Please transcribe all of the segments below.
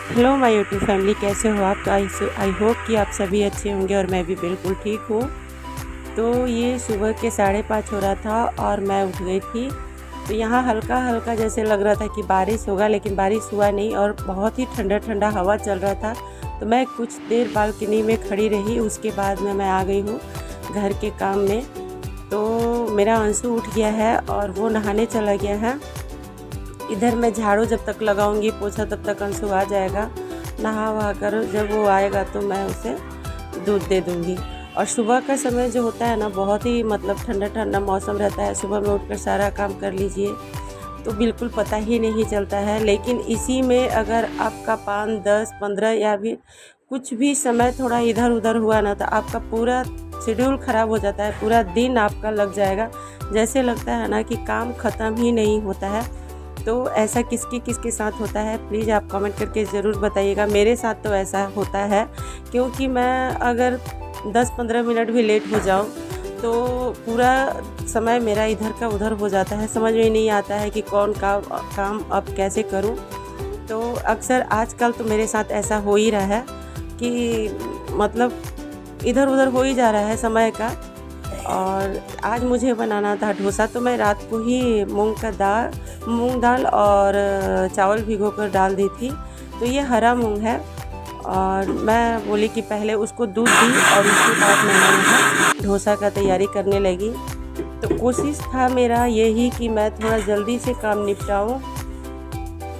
Hello my YouTube family, कैसे हो आप? आई होप कि आप सभी अच्छे होंगे और मैं भी बिल्कुल ठीक हूँ। तो ये सुबह के 5:30 हो रहा था और मैं उठ गई थी। तो यहाँ हल्का हल्का जैसे लग रहा था कि बारिश होगा, लेकिन बारिश हुआ नहीं और बहुत ही ठंडा ठंडा हवा चल रहा था। तो मैं कुछ देर बालकनी में खड़ी रही, उसके बाद में मैं आ गई हूँ घर के काम में। तो मेरा अंशु उठ गया है और वो नहाने चला गया है। इधर मैं झाड़ू जब तक लगाऊंगी, पोछा, तब तक अंशु आ जाएगा। नहा वहा कर जब वो आएगा तो मैं उसे दूध दे दूंगी। और सुबह का समय जो होता है ना, बहुत ही मतलब ठंडा ठंडा मौसम रहता है। सुबह में उठकर सारा काम कर लीजिए तो बिल्कुल पता ही नहीं चलता है। लेकिन इसी में अगर आपका 5, 10, 15 या भी कुछ भी समय थोड़ा इधर उधर हुआ ना, तो आपका पूरा शेड्यूल ख़राब हो जाता है। पूरा दिन आपका लग जाएगा, जैसे लगता है ना कि काम ख़त्म ही नहीं होता है। तो ऐसा किसके किसके साथ होता है, प्लीज़ आप कमेंट करके ज़रूर बताइएगा। मेरे साथ तो ऐसा होता है, क्योंकि मैं अगर 10-15 मिनट भी लेट हो जाऊँ तो पूरा समय मेरा इधर का उधर हो जाता है। समझ में नहीं आता है कि कौन का काम अब कैसे करूं। तो अक्सर आजकल तो मेरे साथ ऐसा हो ही रहा है कि मतलब इधर उधर हो ही जा रहा है समय का। और आज मुझे बनाना था डोसा, तो मैं रात को ही मूंग दाल और चावल भिगोकर डाल दी थी। तो ये हरा मूंग है और मैं बोली कि पहले उसको दूध दी और उसके बाद मैं डोसा का तैयारी करने लगी। तो कोशिश था मेरा यही कि मैं थोड़ा जल्दी से काम निपटाऊं,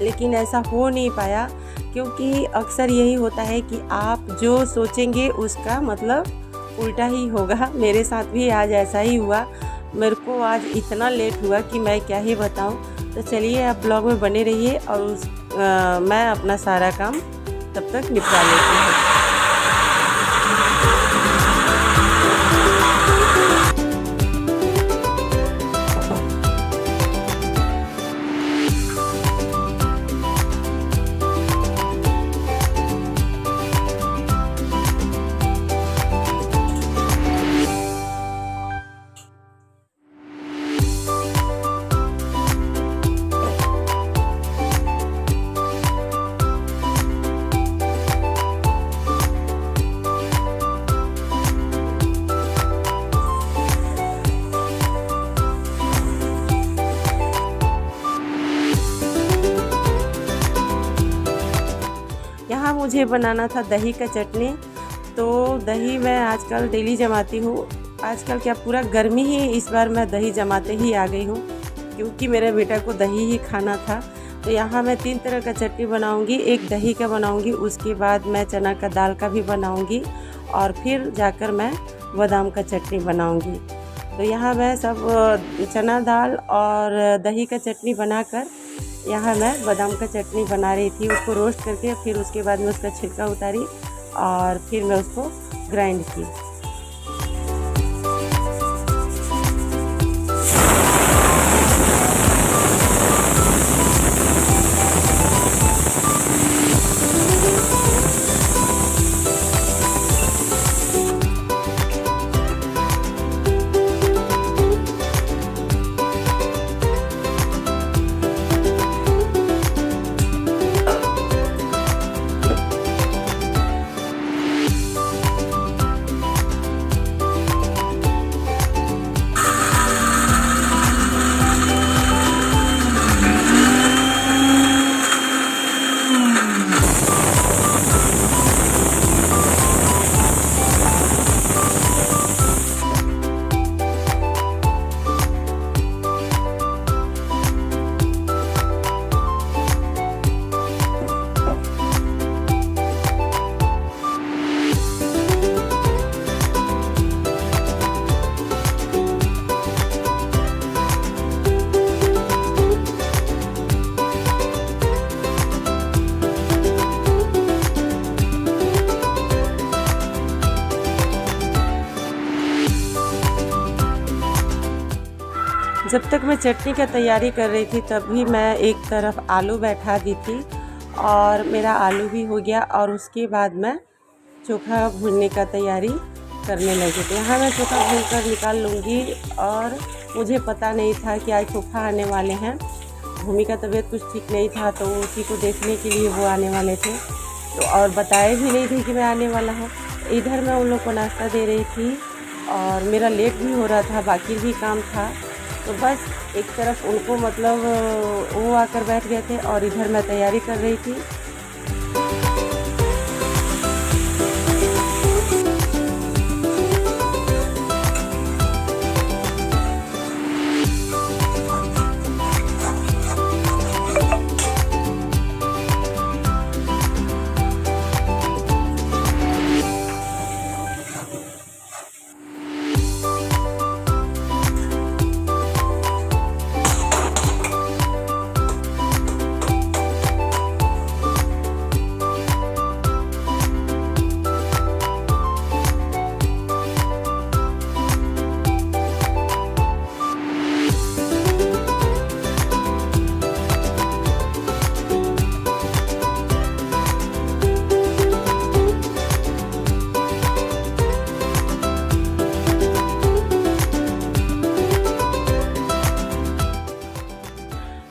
लेकिन ऐसा हो नहीं पाया। क्योंकि अक्सर यही होता है कि आप जो सोचेंगे उसका मतलब उल्टा ही होगा। मेरे साथ भी आज ऐसा ही हुआ। मेरे को आज इतना लेट हुआ कि मैं क्या ही बताऊं। तो चलिए आप ब्लॉग में बने रहिए और मैं अपना सारा काम तब तक निपटा लेती हूँ। यहाँ मुझे बनाना था दही का चटनी। तो दही मैं आजकल डेली जमाती हूँ। आजकल क्या, पूरा गर्मी ही इस बार मैं दही जमाते ही आ गई हूँ, क्योंकि मेरे बेटा को दही ही खाना था। तो यहाँ मैं 3 तरह का चटनी बनाऊँगी। एक दही का बनाऊँगी, उसके बाद मैं चना का दाल का भी बनाऊँगी और फिर जाकर मैं बादाम का चटनी बनाऊँगी। तो यहाँ मैं सब चना दाल और दही का चटनी बनाकर यहाँ मैं बादाम का चटनी बना रही थी। उसको रोस्ट करके फिर उसके बाद में उसका छिलका उतारी और फिर मैं उसको ग्राइंड की। जब तक मैं चटनी का तैयारी कर रही थी तभी मैं एक तरफ आलू बैठा दी थी और मेरा आलू भी हो गया। और उसके बाद मैं चोखा भूनने का तैयारी करने लगी। तो यहाँ मैं चोखा भून कर निकाल लूँगी और मुझे पता नहीं था कि आज चोखा आने वाले हैं। भूमि का तबीयत कुछ ठीक नहीं था, तो उसी को देखने के लिए वो आने वाले थे, तो और बताए भी नहीं थे कि मैं आने वाला हूँ। इधर मैं उन लोग को नाश्ता दे रही थी और मेरा लेट भी हो रहा था, बाकी भी काम था, तो बस एक तरफ उनको मतलब वो आकर बैठ गए थे और इधर मैं तैयारी कर रही थी।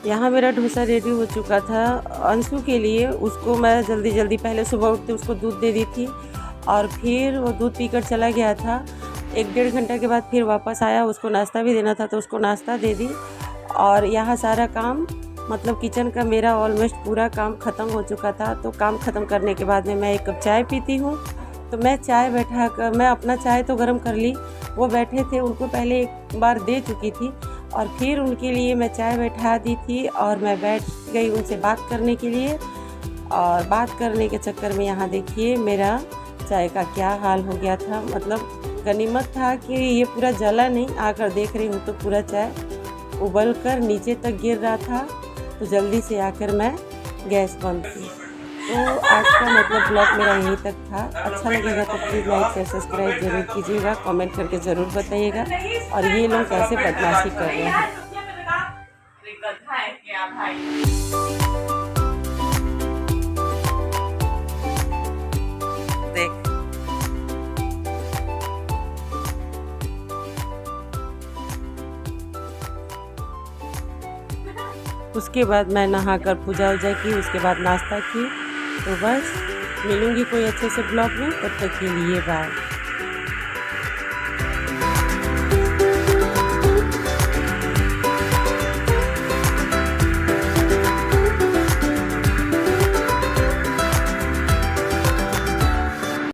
यहाँ मेरा डोसा रेडी हो चुका था। अंशु के लिए उसको मैं जल्दी जल्दी पहले सुबह उठते उसको दूध दे दी थी और फिर वो दूध पीकर चला गया था। 1-1.5 घंटे के बाद फिर वापस आया, उसको नाश्ता भी देना था तो उसको नाश्ता दे दी। और यहाँ सारा काम मतलब किचन का मेरा ऑलमोस्ट पूरा काम ख़त्म हो चुका था। तो काम ख़त्म करने के बाद में मैं 1 कप चाय पीती हूँ। तो मैं चाय बैठा कर मैं अपना चाय तो गर्म कर ली, वो बैठे थे उनको पहले एक बार दे चुकी थी और फिर उनके लिए मैं चाय बैठा दी थी और मैं बैठ गई उनसे बात करने के लिए। और बात करने के चक्कर में यहाँ देखिए मेरा चाय का क्या हाल हो गया था। मतलब गनीमत था कि ये पूरा जला नहीं, आकर देख रही हूँ तो पूरा चाय उबल कर नीचे तक गिर रहा था। तो जल्दी से आकर मैं गैस बंद की। तो आज का मतलब ब्लॉग मेरा यहीं तक था। अच्छा लगेगा तो प्लीज़ लाइक शेयर सब्सक्राइब जरूर कीजिएगा, कमेंट करके ज़रूर बताइएगा। और ये लोग कैसे बदमाशी कर रहे हैं। देख उसके बाद मैं नहाकर पूजा वूजा की, उसके बाद नाश्ता की। तो बस मिलूँगी कोई अच्छे से ब्लॉग में, तब तक के लिए बाय।